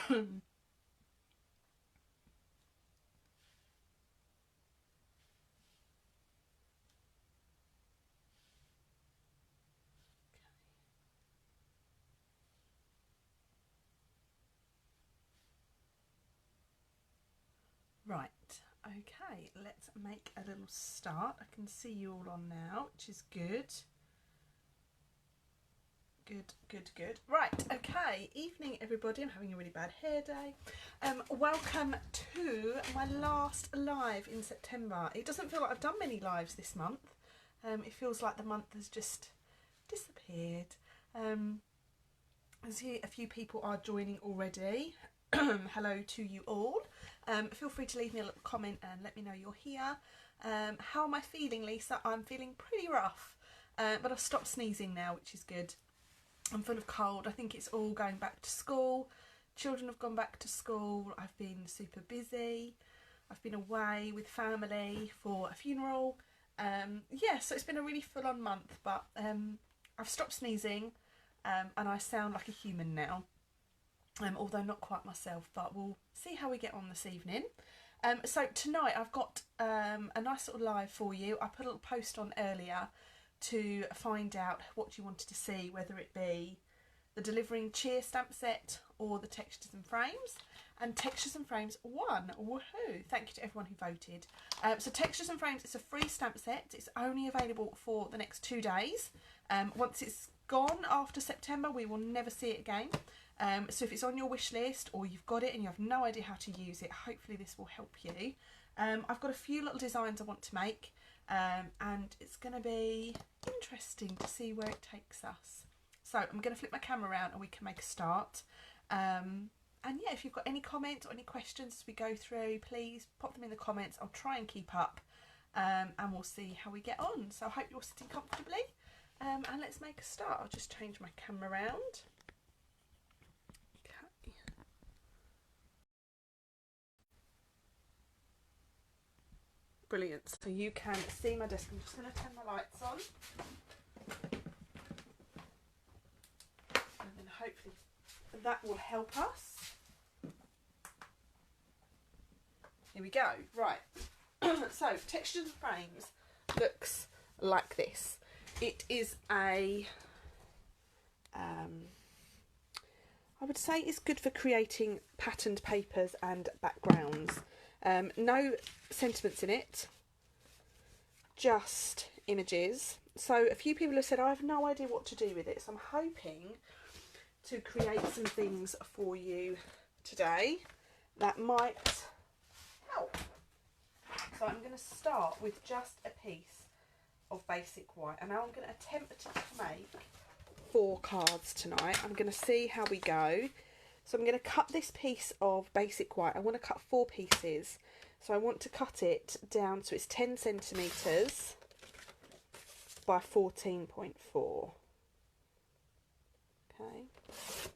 Right, okay, let's make a little start. I can see you all on now, which is good. Good. Right, okay, evening everybody. I'm having a really bad hair day. Welcome to my last live in September. It doesn't feel like I've done many lives this month. It feels like the month has just disappeared. I see a few people are joining already. Hello to you all. Feel free to leave me a little comment and let me know you're here. How am I feeling, Lisa? I'm feeling pretty rough, but I've stopped sneezing now, which is good. I'm full of cold. I think it's all going back to school. Children have gone back to school. I've been super busy. I've been away with family for a funeral. Yeah, so it's been a really full-on month, but I've stopped sneezing and I sound like a human now. Although not quite myself, but we'll see how we get on this evening. So tonight I've got a nice little live for you. I put a little post on earlier to find out what you wanted to see, whether it be the Delivering Cheer stamp set or the Textures and Frames. And Textures and Frames won. Woohoo! Thank you to everyone who voted. So Textures and Frames, it's a free stamp set. It's only available for the next 2 days. Once it's gone after September, we will never see it again. So if it's on your wish list or you've got it and you have no idea how to use it, hopefully this will help you. I've got a few little designs I want to make, and it's going to be interesting to see where it takes us. So I'm going to flip my camera around and we can make a start. And yeah, if you've got any comments or any questions as we go through, please pop them in the comments. I'll try and keep up, and we'll see how we get on. So I hope you're sitting comfortably, and let's make a start. I'll just change my camera around. Brilliant, so you can see my desk. I'm just going to turn my lights on, and then hopefully that will help us. Here we go. Right, so Textures and Frames looks like this. It is a I would say it's good for creating patterned papers and backgrounds. No sentiments in it, just images. So a few people have said, I have no idea what to do with it, so I'm hoping to create some things for you today that might help. So I'm going to start with just a piece of basic white, and now I'm going to attempt to make 4 cards tonight. I'm going to see how we go. So I'm going to cut this piece of basic white. I want to cut 4 pieces. So I want to cut it down so it's 10 centimetres by 14.4. Okay. So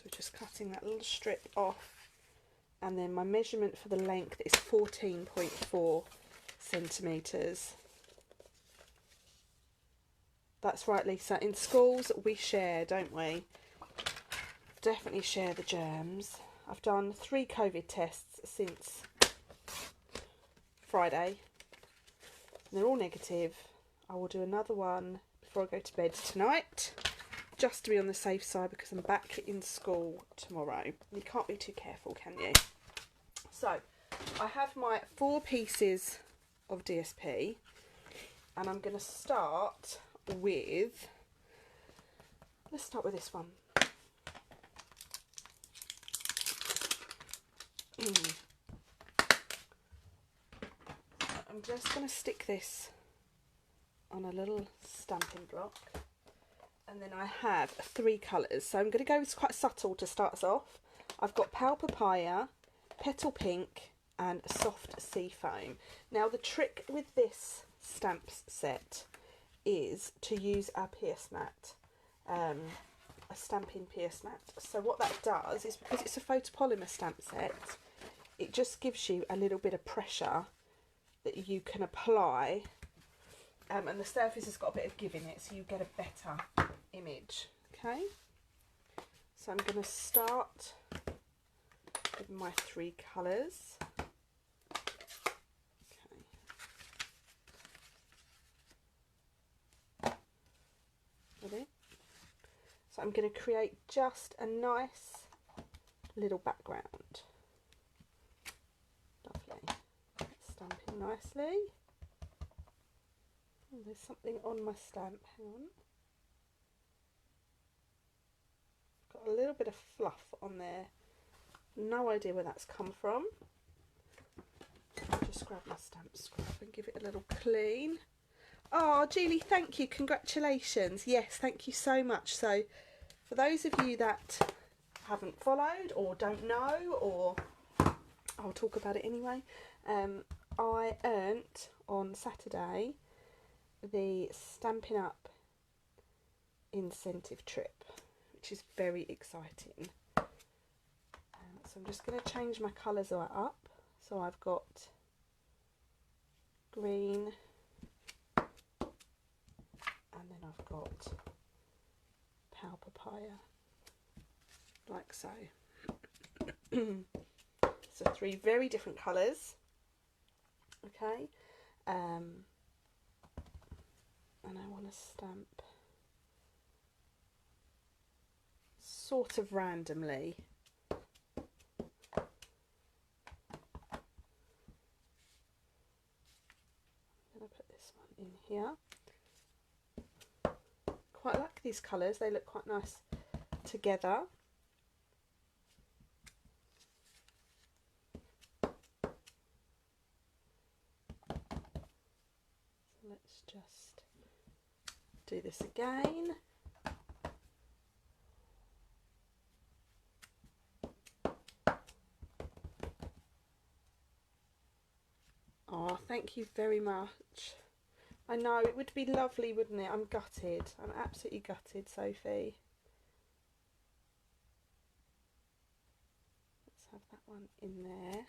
we're just cutting that little strip off. And then my measurement for the length is 14.4 centimetres. That's right, Lisa. In schools, we share, don't we? Definitely share the germs. I've done 3 COVID tests since Friday. And they're all negative. I will do another one before I go to bed tonight, just to be on the safe side, because I'm back in school tomorrow. You can't be too careful, can you? So, I have my 4 pieces of DSP, and I'm going to start with, let's start with this one. I'm just going to stick this on a little Stampin' block, and then I have 3 colours. So I'm going to go with quite subtle to start us off. I've got Pale Papaya, Petal Pink and Soft Sea Foam. Now the trick with this stamps set is to use our PS mat, a Stampin' PS mat. So what that does is, because it's a photopolymer stamp set, it just gives you a little bit of pressure that you can apply, and the surface has got a bit of give in it, so you get a better image. Okay, So I'm going to start with my 3 colours. Okay. Ready? So I'm going to create just a nice little background. Lovely. Stamp in nicely. Oh, there's something on my stamp. Hang on. Got a little bit of fluff on there. No idea where that's come from. I'll just grab my stamp scrub and give it a little clean. Oh, Julie, thank you. Congratulations. Yes, thank you so much. So, for those of you that haven't followed or don't know, or I'll talk about it anyway, I earned on Saturday the Stampin' Up incentive trip, which is very exciting. So I'm just going to change my colours up. So I've got green, and then I've got pale papaya, like so. So 3 very different colours. Okay, and I want to stamp sort of randomly. I'm going to put this one in here. Quite like these colours, they look quite nice together. So let's just do this again. Oh, thank you very much. I know, it would be lovely, wouldn't it? I'm gutted. I'm absolutely gutted, Sophie. Let's have that one in there.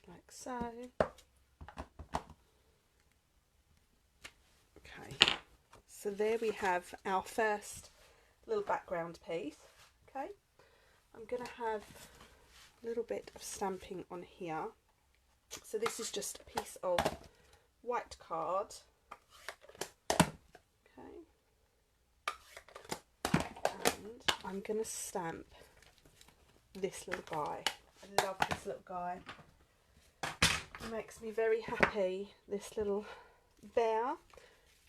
Like so. Okay. So there we have our first little background piece. Okay. I'm going to have a little bit of stamping on here. So this is just a piece of white card. Okay. And I'm going to stamp this little guy. I love this little guy. It makes me very happy, this little bear.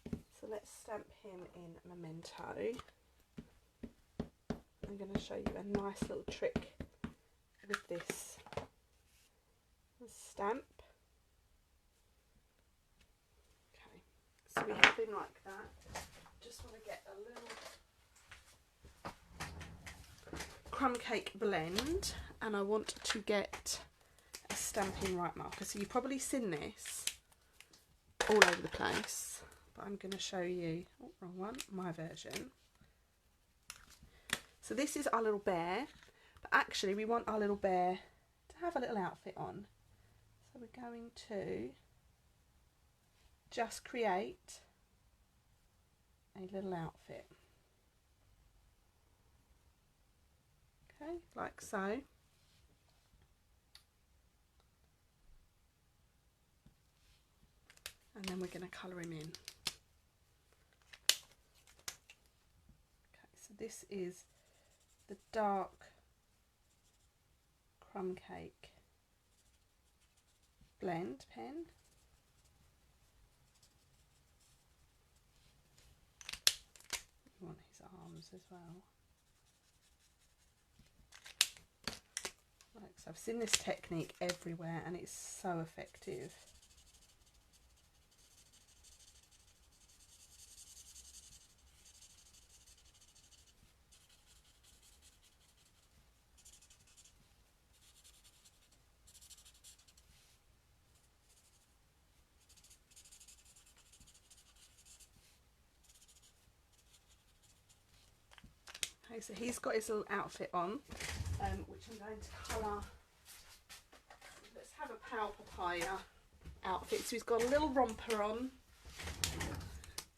So let's stamp him in Memento. I'm going to show you a nice little trick with this stamp. Okay, so we have him like that. Just want to get a little crumb cake blend, and I want to get a Stampin' Right marker. So you've probably seen this all over the place, but I'm going to show you, oh, wrong one, my version. So this is our little bear, but actually we want our little bear to have a little outfit on. So we're going to just create a little outfit. Okay, like so. And then we're going to colour him in. Okay, so this is the dark crumb cake blend pen. We want his arms as well. Like so. I've seen this technique everywhere and it's so effective. Okay, so he's got his little outfit on, which I'm going to colour. Let's have a pale papaya outfit. So he's got a little romper on,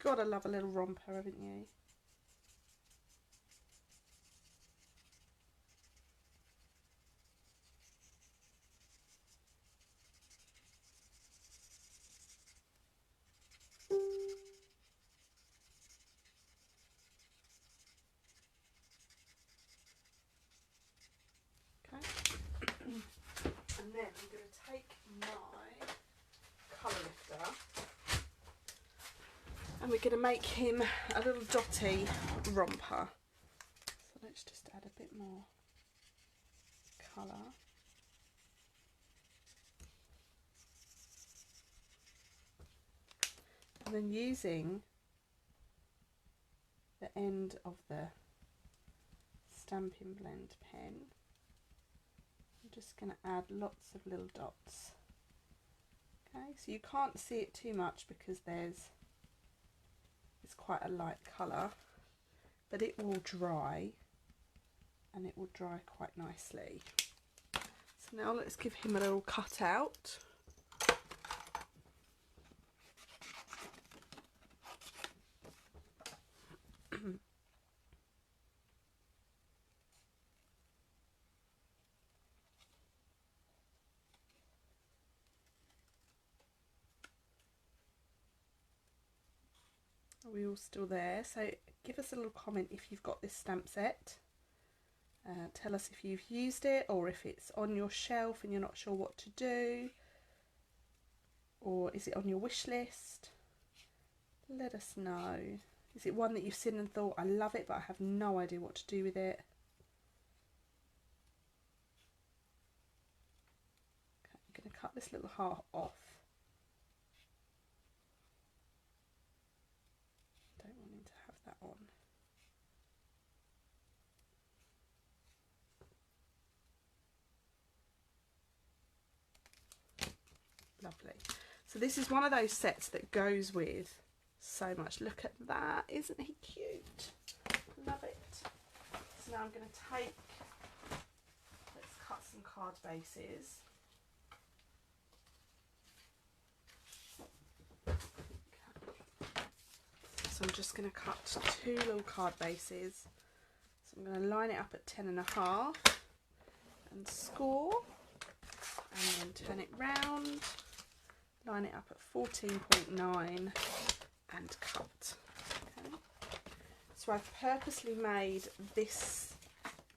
Gotta love a little romper, haven't you? And then I'm going to take my colour lifter and we're going to make him a little dotty romper. So let's just add a bit more colour. And then using the end of the Stampin' Blend pen, I'm just going to add lots of little dots. Okay, so you can't see it too much because it's quite a light colour, but it will dry, and it will dry quite nicely. So now let's give him a little cut out. Are we all still there? So give us a little comment if you've got this stamp set. Tell us if you've used it, or if it's on your shelf and you're not sure what to do, or is it on your wish list? Let us know. Is it one that you've seen and thought, I love it, but I have no idea what to do with it? Okay, I'm going to cut this little heart off. Don't want him to have that on. Lovely. So this is one of those sets that goes with so much. Look at that. Isn't he cute? Love it. So now I'm going to let's cut some card bases. Okay. So I'm just going to cut 2 little card bases. So I'm going to line it up at 10.5 and score, and then turn it round, line it up at 14.9 and cut. Okay. So I've purposely made this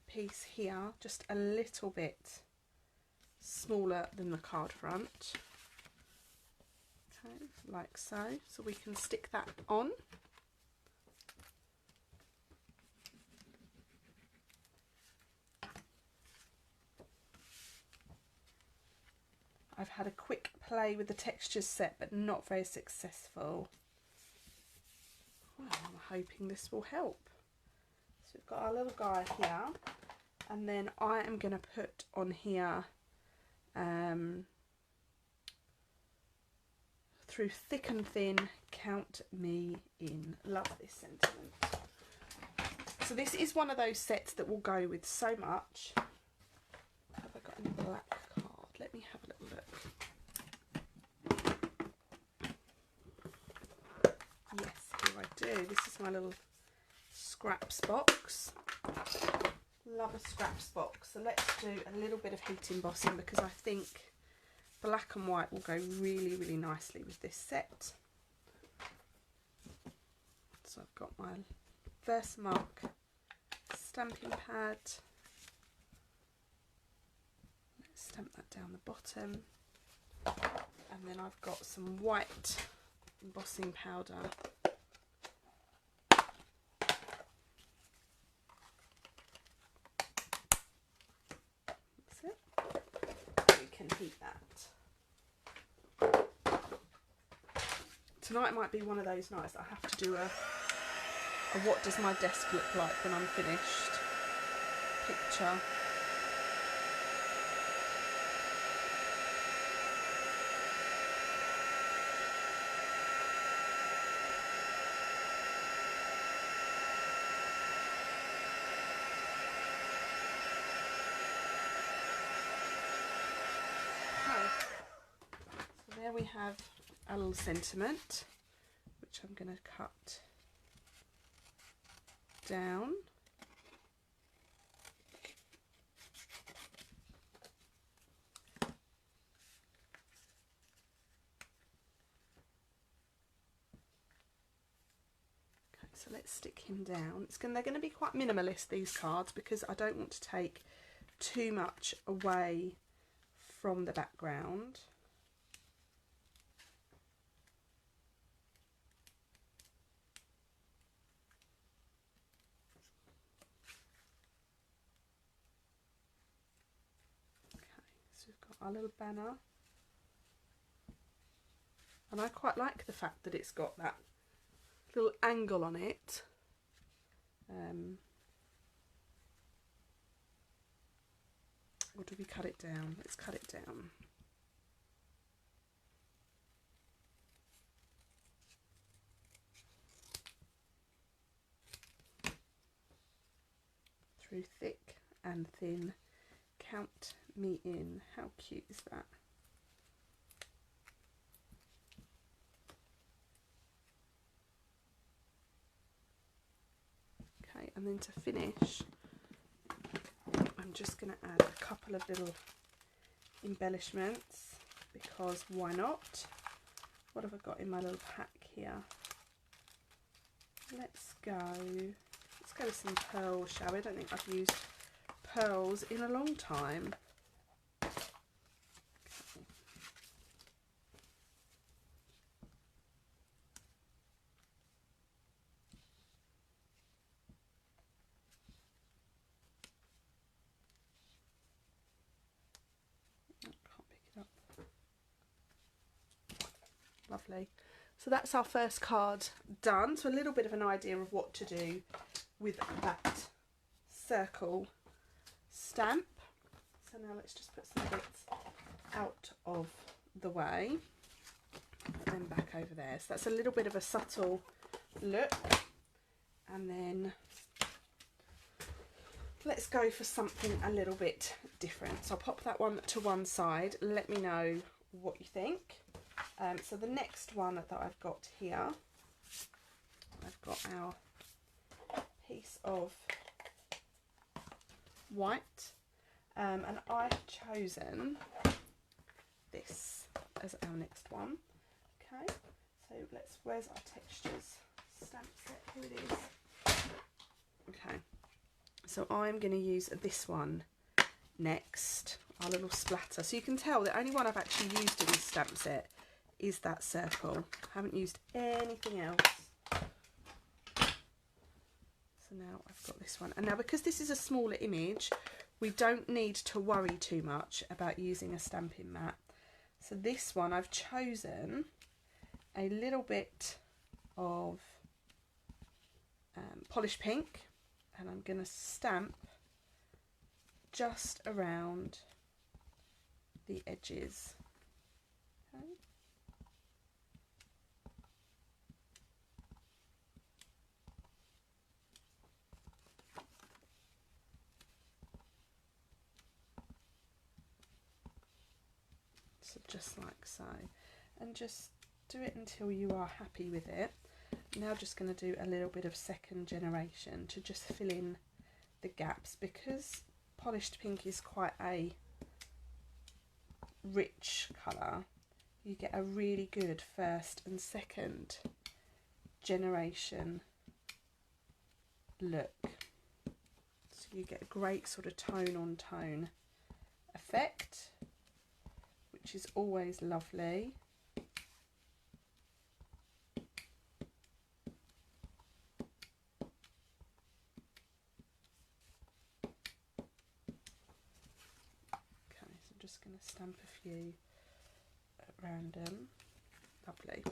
piece here just a little bit smaller than the card front. Okay, like so. So we can stick that on. I've had a quick play with the textures set, but not very successful. Well, I'm hoping this will help. So we've got our little guy here, and then I am going to put on here, through thick and thin, count me in. Love this sentiment. So this is one of those sets that will go with so much. Have I got any black card? Let me have a little look. Yes, here I do. This is my little scraps box. Love a scraps box. So let's do a little bit of heat embossing, because I think black and white will go really, really nicely with this set. So I've got my Versamark stamping pad. Let's stamp that down the bottom. And then I've got some white embossing powder. That's it. We can heat that. Tonight might be one of those nights that I have to do a what does my desk look like when I'm finished picture. So there we have a little sentiment, which I'm going to cut down. So let's stick him down. They're going to be quite minimalist, these cards, because I don't want to take too much away from the background. Okay, so we've got our little banner. And I quite like the fact that it's got that little angle on it. Or do we cut it down? Let's cut it down. Through thick and thin, count me in. How cute is that? Okay, and then to finish, I'm just going to add a couple of little embellishments, because why not? What have I got in my little pack here? Let's go with some pearls, shall we? I don't think I've used pearls in a long time. Lovely. So that's our first card done. So a little bit of an idea of what to do with that circle stamp. So now let's just put some bits out of the way. Put them back over there. So that's a little bit of a subtle look. And then let's go for something a little bit different. So I'll pop that one to one side. Let me know what you think. So the next one that I've got here, I've got our piece of white, and I have chosen this as our next one. Okay, so where's our textures stamp set? Here it is. Okay, so I'm going to use this one next, our little splatter. So you can tell the only one I've actually used in this stamp set is that circle. I haven't used anything else. So now I've got this one. And now, because this is a smaller image, we don't need to worry too much about using a stamping mat. So this one, I've chosen a little bit of polished pink, and I'm going to stamp just around the edges. Okay. So just like so, and just do it until you are happy with it. Now just going to do a little bit of second generation to just fill in the gaps, because polished pink is quite a rich colour. You get a really good first and second generation look, so you get a great sort of tone on tone effect, which is always lovely. Okay, so I'm just going to stamp a few at random. Lovely.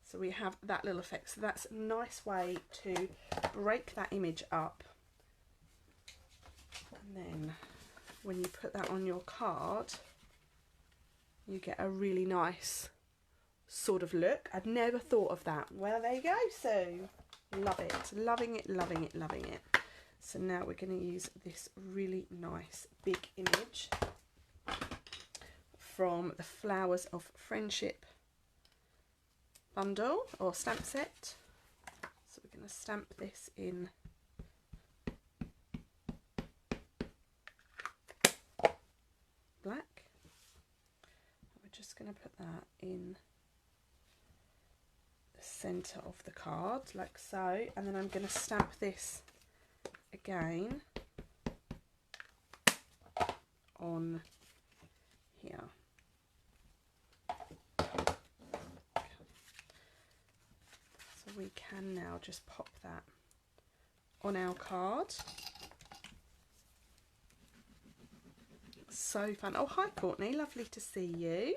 So we have that little effect. So that's a nice way to break that image up. And then when you put that on your card, you get a really nice sort of look. I'd never thought of that. Well, there you go. So love it, loving it, loving it, loving it. So now we're going to use this really nice big image from the Flowers of Friendship bundle or stamp set. So we're going to stamp this in black. We're just going to put that in the centre of the card like so, and then I'm going to stamp this again on here. So we can now just pop that on our card. So fun. Oh, hi Courtney, lovely to see you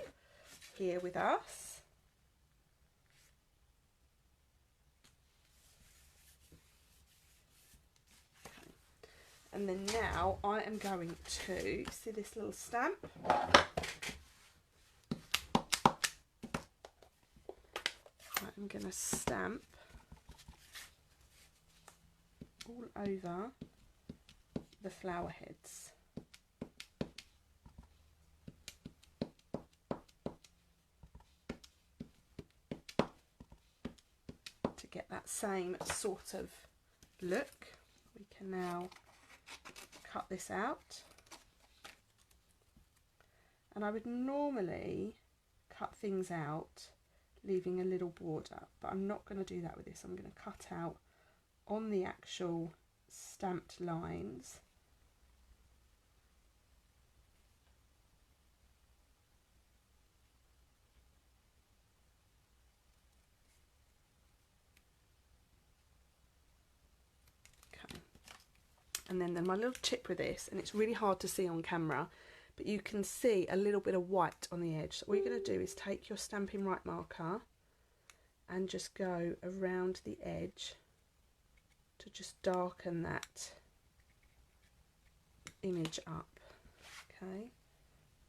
here with us. Okay. And then now I am going to see this little stamp. I'm going to stamp all over the flower heads. To get that same sort of look, we can now cut this out. And I would normally cut things out leaving a little border, but I'm not going to do that with this. I'm going to cut out on the actual stamped lines. Okay. And then my little tip with this, and it's really hard to see on camera, but you can see a little bit of white on the edge. So what you're going to do is take your Stampin' Right marker and just go around the edge to just darken that image up. Okay,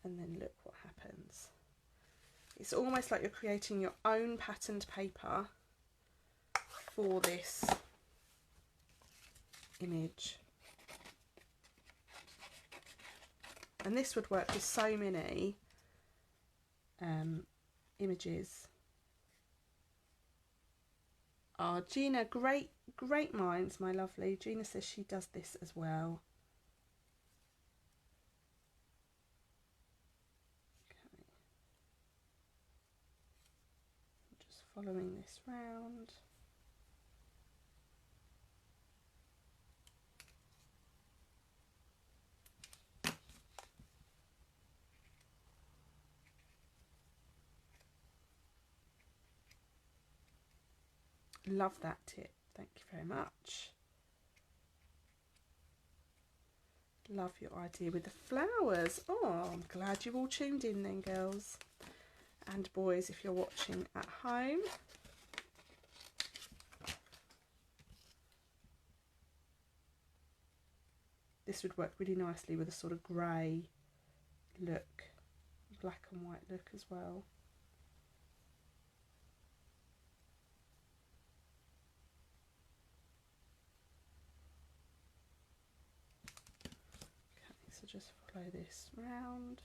and then look what happens. It's almost like you're creating your own patterned paper for this image. And this would work with so many images. Oh, Gina, great minds, my lovely. Gina says she does this as well. Okay. Just following this round. Love that tip, thank you very much. Love your idea with the flowers. Oh, I'm glad you've all tuned in then, girls and boys, if you're watching at home. This would work really nicely with a sort of grey look, black and white look as well. So just follow this round.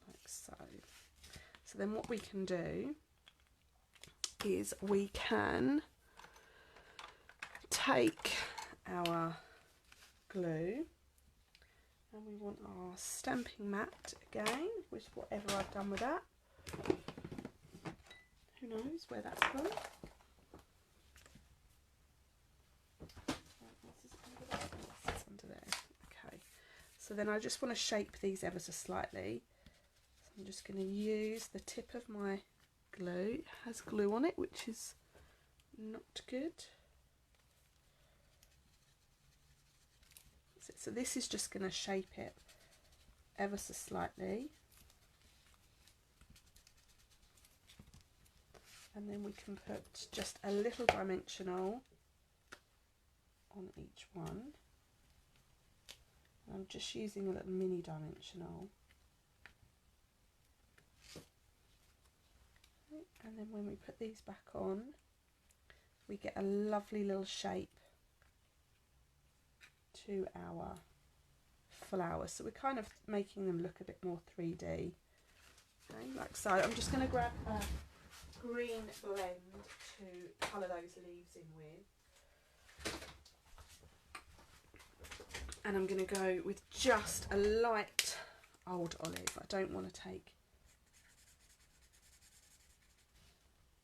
Like so. So then what we can do is we can take our glue, and we want our stamping mat again, with whatever I've done with that. Who knows where that's from? It's under there. Okay. So then I just want to shape these ever so slightly. So I'm just going to use the tip of my glue. It has glue on it, which is not good. So this is just going to shape it ever so slightly. And then we can put just a little dimensional on each one. And I'm just using a little mini dimensional. And then when we put these back on, we get a lovely little shape our flowers. So we're kind of making them look a bit more 3D. Okay, like so. I'm just going to grab a green blend to colour those leaves in with. And I'm going to go with just a light old olive. I don't want to take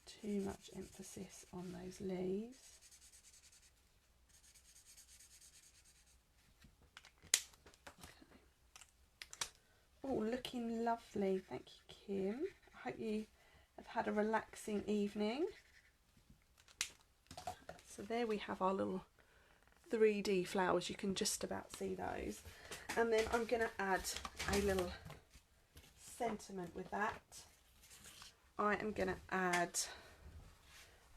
too much emphasis on those leaves. Oh, looking lovely. Thank you, Kim. I hope you have had a relaxing evening. So there we have our little 3D flowers. You can just about see those. And then I'm going to add a little sentiment with that. I am going to add,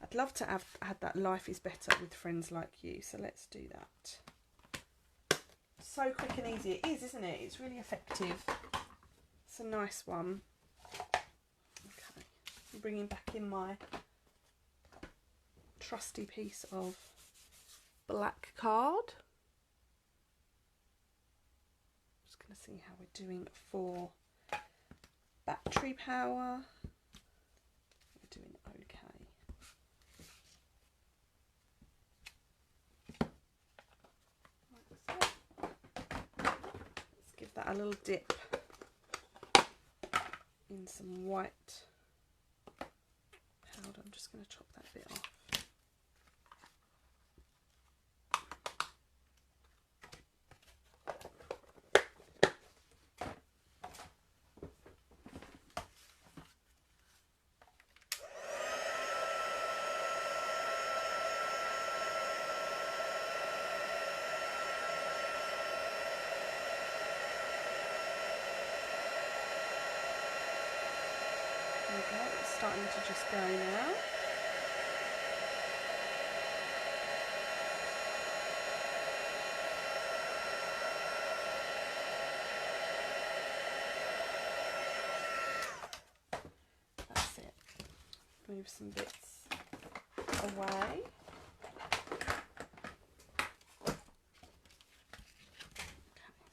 I'd love to have had that life is better with friends like you. So let's do that. So quick and easy. It is, isn't it? It's really effective. It's a nice one. Okay, I'm bringing back in my trusty piece of black card. Just going to see how we're doing for battery power. We're doing okay. Let's give that a little dip in some white powder. I'm just going to chop that bit off. There we go, it's starting to just go now. That's it. Move some bits away. Okay,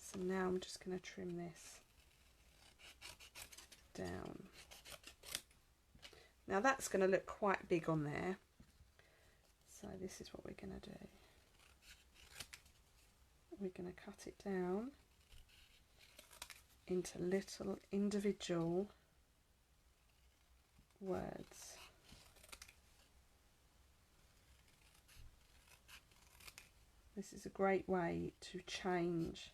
so now I'm just going to trim this down. Now that's going to look quite big on there, so this is what we're going to do. We're going to cut it down into little individual words. This is a great way to change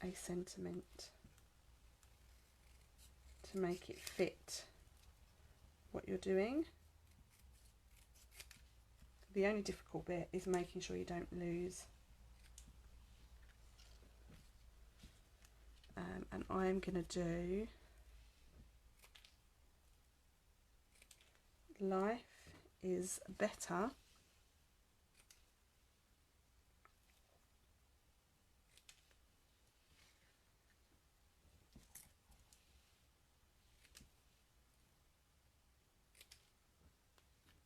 a sentiment, to make it fit what you're doing. The only difficult bit is making sure you don't lose. And I'm going to do life is better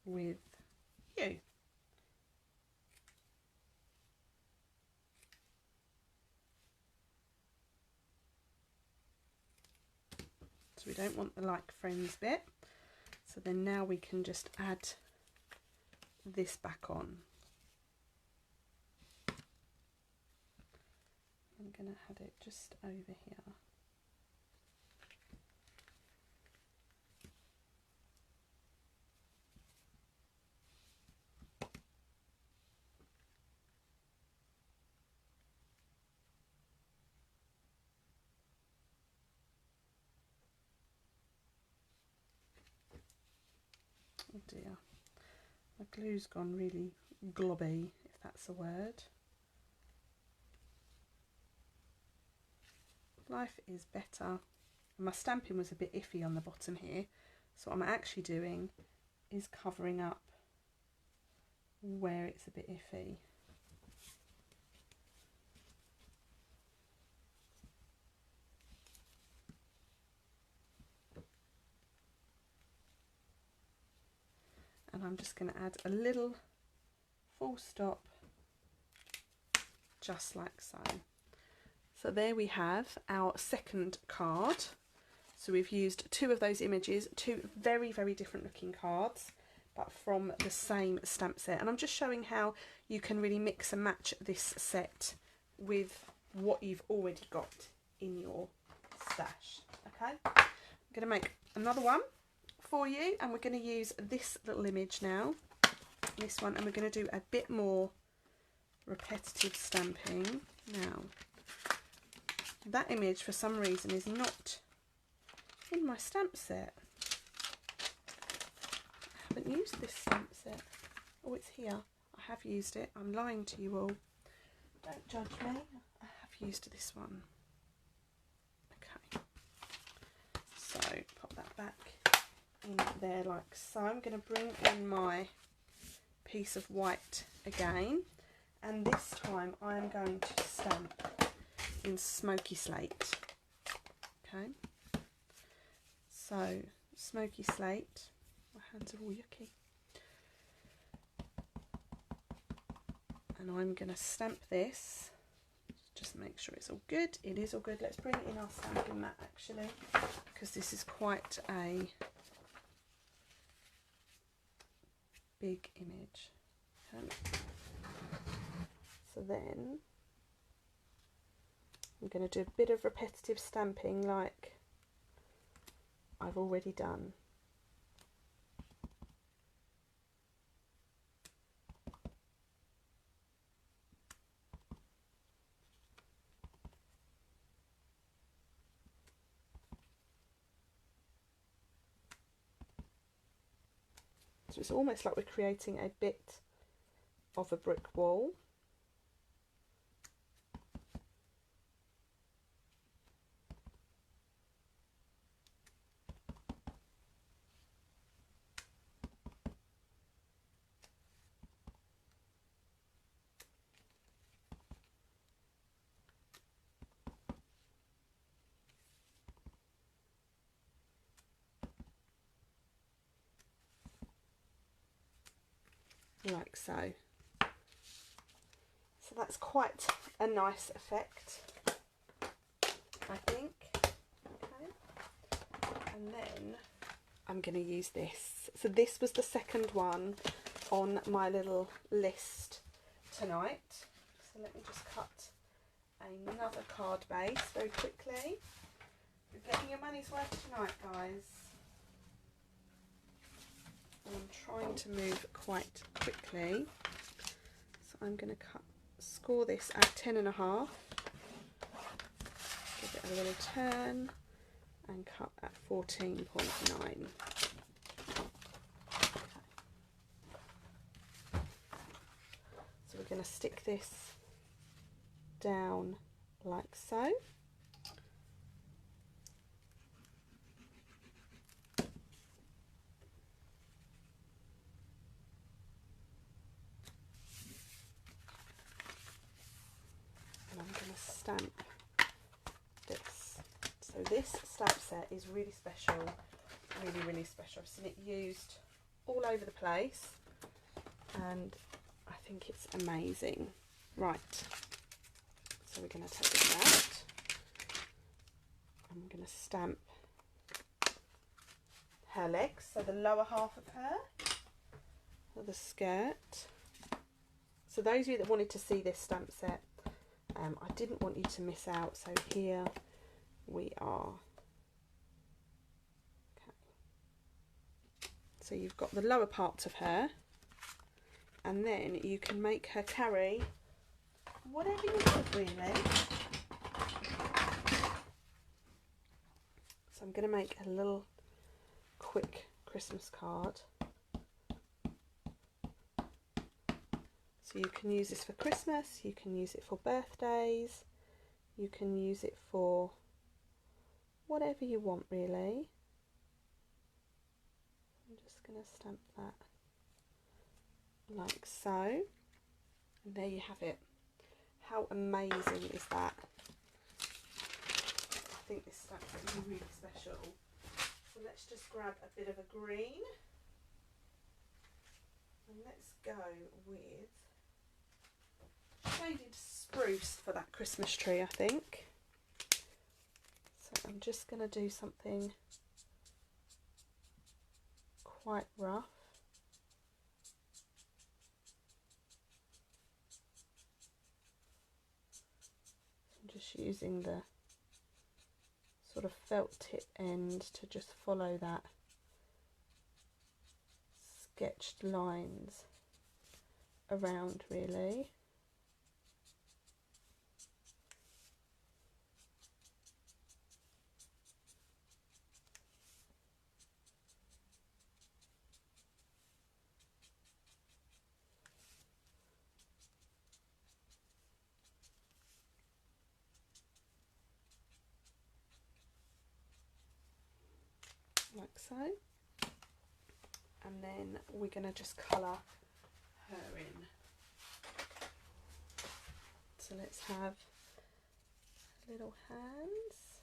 with you. So we don't want the like friends bit. So then now we can just add this back on. I'm going to add it just over here. Oh dear, my glue's gone really globby, if that's a word. Life is better. And my stamping was a bit iffy on the bottom here, so what I'm actually doing is covering up where it's a bit iffy. And I'm just going to add a little full stop just like so. So there we have our second card. So we've used two of those images, two very, very different looking cards, but from the same stamp set. And I'm just showing how you can really mix and match this set with what you've already got in your stash. Okay, I'm going to make another one for you, and we're going to use this little image now, this one, and we're going to do a bit more repetitive stamping. Now, that image for some reason is not in my stamp set. I haven't used this stamp set. Oh, it's here. I have used it. I'm lying to you all. Don't judge me. I have used this one. Okay. So pop that back in there like so. I'm going to bring in my piece of white again, and this time I am going to stamp in smoky slate. Okay. So smoky slate. My hands are all yucky. And I'm going to stamp this. Just make sure it's all good. It is all good. Let's bring it in our stamping mat actually, because this is quite a big image. Okay. So then I'm going to do a bit of repetitive stamping like I've already done. So it's almost like we're creating a bit of a brick wall. Like so. So that's quite a nice effect, I think. Okay. And then I'm going to use this. So this was the second one on my little list tonight. So let me just cut another card base very quickly. You're getting your money's worth tonight, guys. I'm trying to move quite quickly, so I'm going to score this at 10.5, give it a little turn and cut at 14.9. So we're going to stick this down like so. Stamp this. So this stamp set is really special, really special. I've seen it used all over the place and I think it's amazing. Right, so we're going to take this out. I'm going to stamp her legs, so the lower half of her, the skirt. So those of you that wanted to see this stamp set, I didn't want you to miss out, so here we are. Okay. So you've got the lower parts of her, and then you can make her carry whatever you want, really. So I'm going to make a little quick Christmas card. So you can use this for Christmas, you can use it for birthdays, you can use it for whatever you want, really. I'm just going to stamp that like so. And there you have it. How amazing is that? I think this stamp is really special. So let's just grab a bit of a green. And let's go with shaded spruce for that Christmas tree, I think. So I'm just going to do something quite rough. I'm just using the sort of felt tip end to just follow that sketched lines around, really. Like so. And then we're going to just colour her in. So let's have little hands.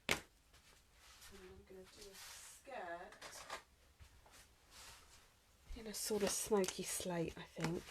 And then I'm going to do a skirt in a sort of smoky slate, I think.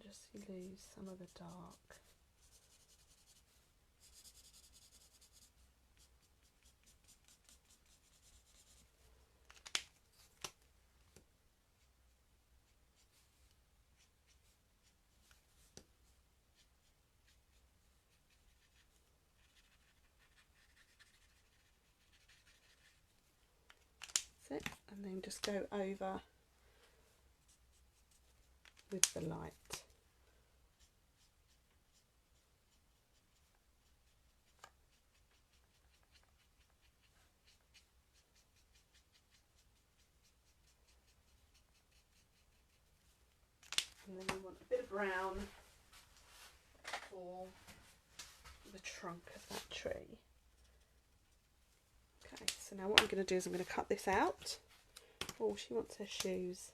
Just lose some of the dark. That's it. And then just go over with the light. And then we want a bit of brown for the trunk of that tree. Okay, so now what I'm going to do is I'm going to cut this out. Oh, she wants her shoes.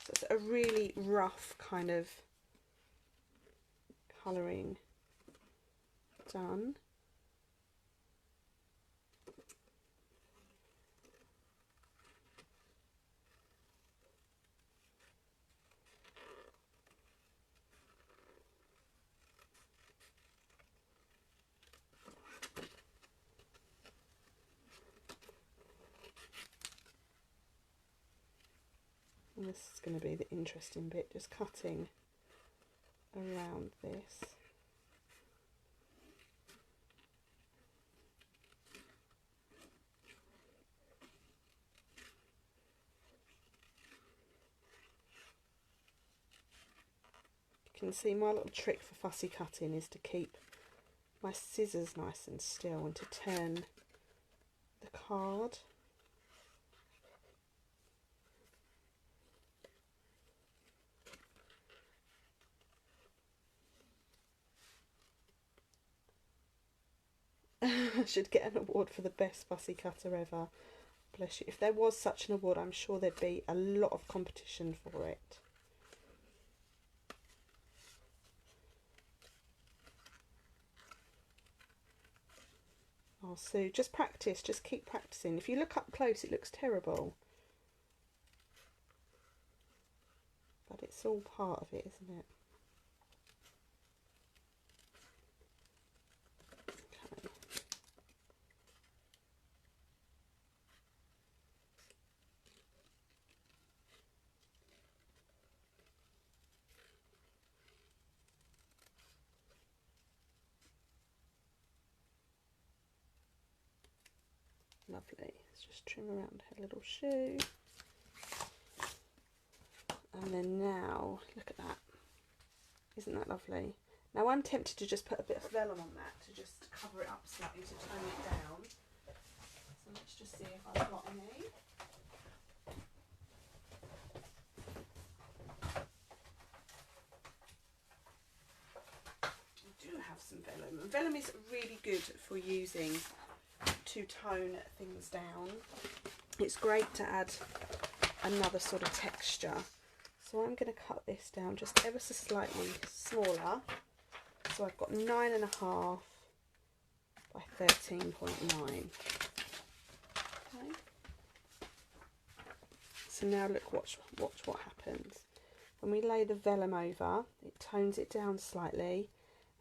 So it's a really rough kind of colouring done. And this is going to be the interesting bit, just cutting around this. You can see my little trick for fussy cutting is to keep my scissors nice and still and to turn the card. I should get an award for the best fussy cutter ever. Bless you. If there was such an award, I'm sure there'd be a lot of competition for it. Oh, Sue, just practice. Just keep practicing. If you look up close, it looks terrible. But it's all part of it, isn't it? Okay. Lovely. Let's just trim around her little shoe. And then now, look at that. Isn't that lovely? Now I'm tempted to just put a bit of vellum on that to just cover it up slightly to tone it down. So let's just see if I've got any. some vellum. And vellum is really good for using to tone things down. It's great to add another sort of texture. So I'm going to cut this down just ever so slightly smaller. So I've got 9.5 by 13.9. Okay. So now look, watch what happens. When we lay the vellum over, it tones it down slightly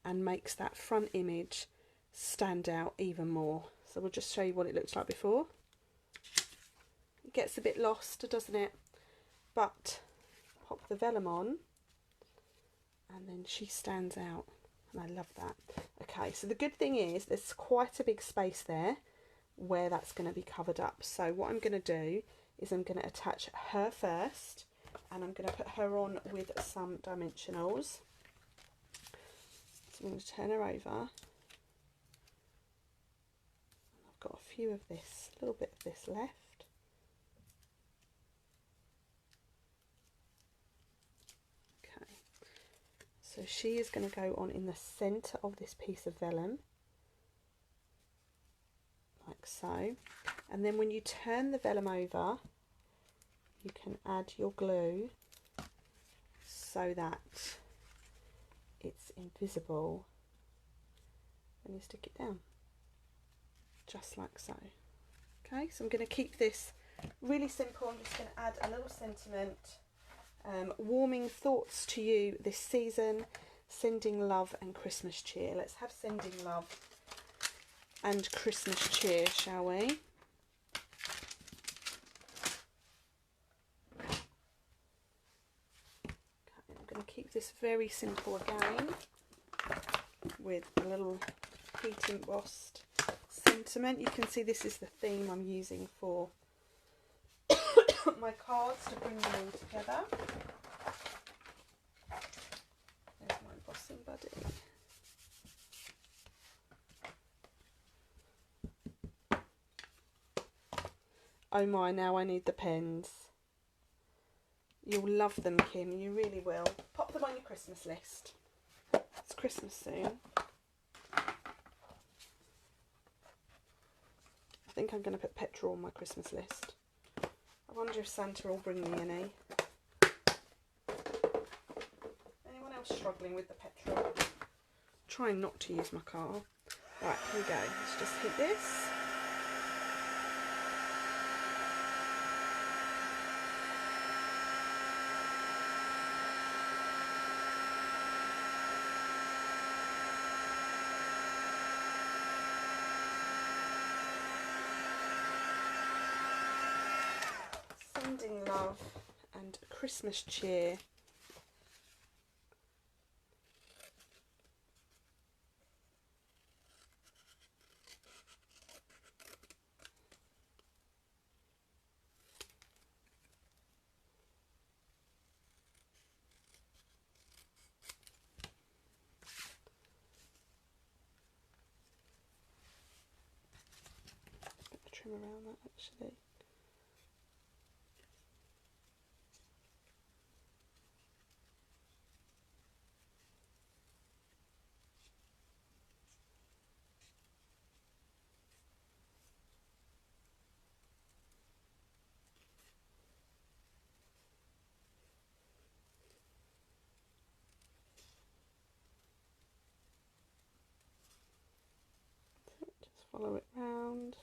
and makes that front image stand out even more. So we'll just show you what it looks like before. It gets a bit lost, doesn't it? But pop the vellum on and then she stands out, and I love that. Okay, so the good thing is there's quite a big space there where that's going to be covered up. So what I'm going to do is I'm going to attach her first, and I'm going to put her on with some dimensionals. So I'm going to turn her over. I've got a few of this, a little bit of this left. Okay, so she is going to go on in the centre of this piece of vellum, like so. And then when you turn the vellum over, you can add your glue so that it's invisible when you stick it down, just like so. Okay, so I'm going to keep this really simple. I'm just going to add a little sentiment, warming thoughts to you this season, sending love and Christmas cheer. Let's have sending love and Christmas cheer, shall we? Keep this very simple again with a little heat embossed sentiment. You can see this is the theme I'm using for my cards to bring them all together. There's my embossing buddy. Oh my, now I need the pens. You'll love them, Kim, you really will. Pop them on your Christmas list. It's Christmas soon. I think I'm going to put petrol on my Christmas list. I wonder if Santa will bring me any. Anyone else struggling with the petrol? Trying not to use my car. Right, here we go. Let's just heat this. Sending love and Christmas cheer. Put the trim around that actually. Just follow it round.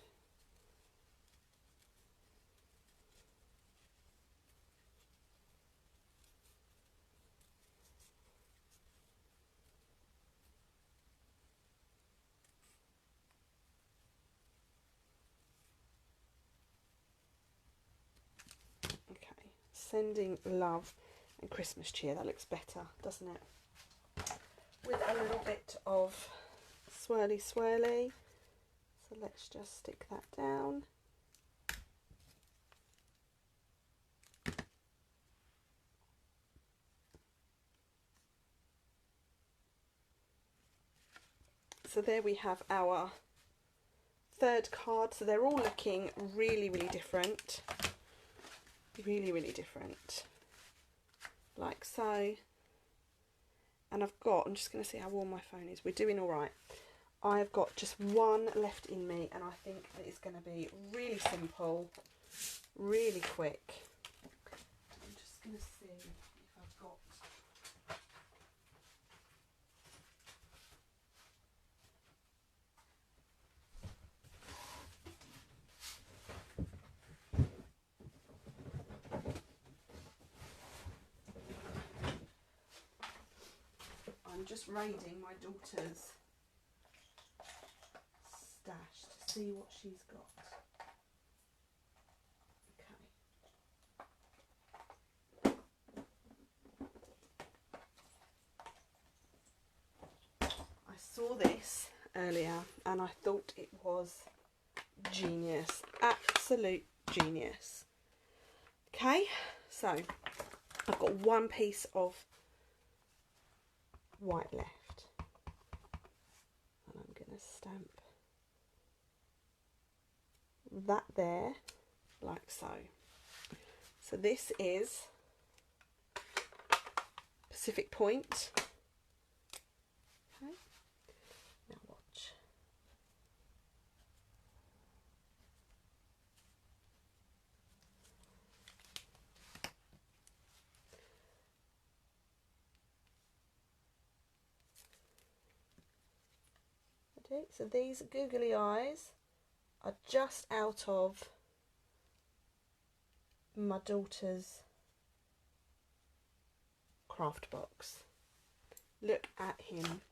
Okay, sending love and Christmas cheer. That looks better, doesn't it? With a little bit of swirly swirly. So let's just stick that down. So there we have our third card. So they're all looking really, really different. Really, really different. Like so. and I've got, I'm just going to see how warm my phone is. We're doing all right. I've got just one left in me, and I think that it's going to be really simple, really quick. I'm just going to see if I've got... I'm just raiding my daughter's stash to see what she's got. Okay. I saw this earlier and I thought it was genius, absolute genius. Okay, so I've got one piece of white left, and I'm going to stamp that there like so. So this is Pacific Point. Okay, now watch. Okay, so these googly eyes are just out of my daughter's craft box. Look at him.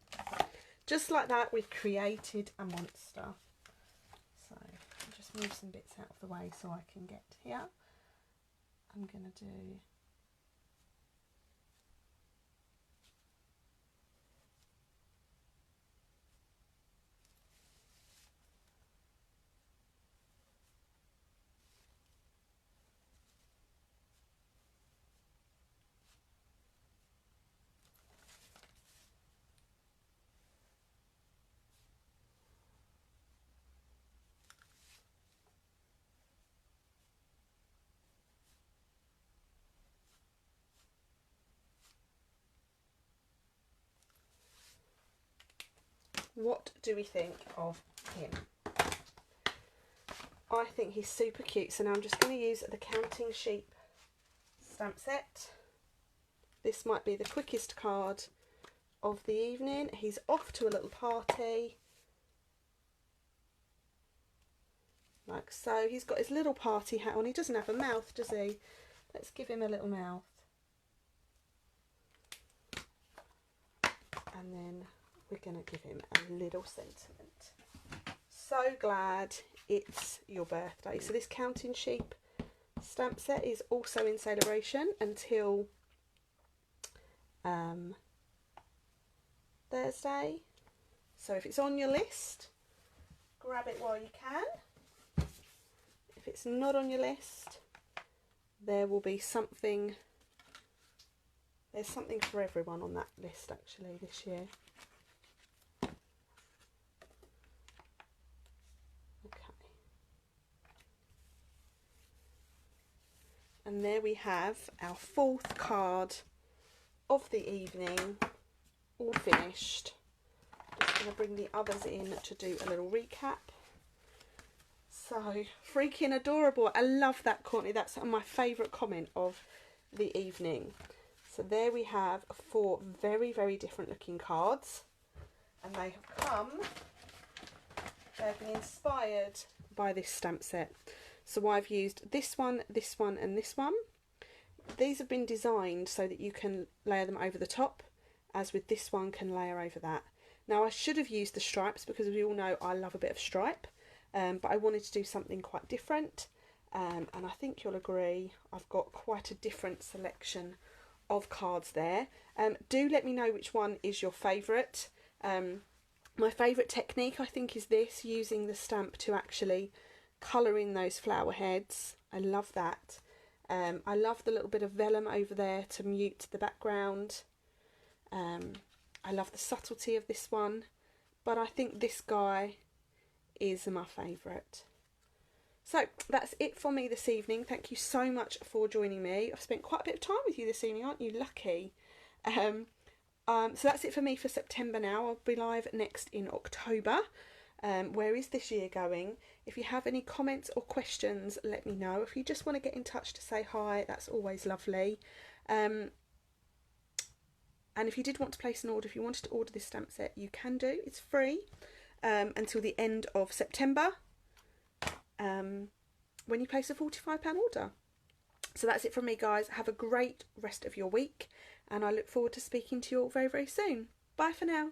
Just like that, we've created a monster. So I'll just move some bits out of the way so I can get here. I'm going to do... What do we think of him? I think he's super cute. So now I'm just going to use the Counting Sheep stamp set. This might be the quickest card of the evening. He's off to a little party. Like so. He's got his little party hat on. He doesn't have a mouth, does he? Let's give him a little mouth. And then we're going to give him a little sentiment. So glad it's your birthday. So this Counting Sheep stamp set is also in celebration until Thursday. So if it's on your list, grab it while you can. If it's not on your list, there will be something. There's something for everyone on that list actually this year. And there we have our fourth card of the evening, all finished. Just going to bring the others in to do a little recap. So, freaking adorable. I love that, Courtney. That's my favourite comment of the evening. So there we have 4 very, very different looking cards. And they have come, they've been inspired by this stamp set. So I've used this one, and this one. These have been designed so that you can layer them over the top, as with this one can layer over that. Now I should have used the stripes because we all know I love a bit of stripe, but I wanted to do something quite different, and I think you'll agree I've got quite a different selection of cards there. Do let me know which one is your favourite. My favourite technique I think is this, using the stamp to actually colour in those flower heads. I love that. I love the little bit of vellum over there to mute the background. I love the subtlety of this one, but I think this guy is my favourite. So that's it for me this evening. Thank you so much for joining me. I've spent quite a bit of time with you this evening, aren't you lucky? So that's it for me for September now. I'll be live next in October. Where is this year going? If you have any comments or questions, let me know. If you just want to get in touch to say hi, that's always lovely. And if you did want to place an order, if you wanted to order this stamp set, you can do. It's free until the end of September when you place a £45 order. So that's it from me, guys. Have a great rest of your week, and I look forward to speaking to you all very, very soon. Bye for now.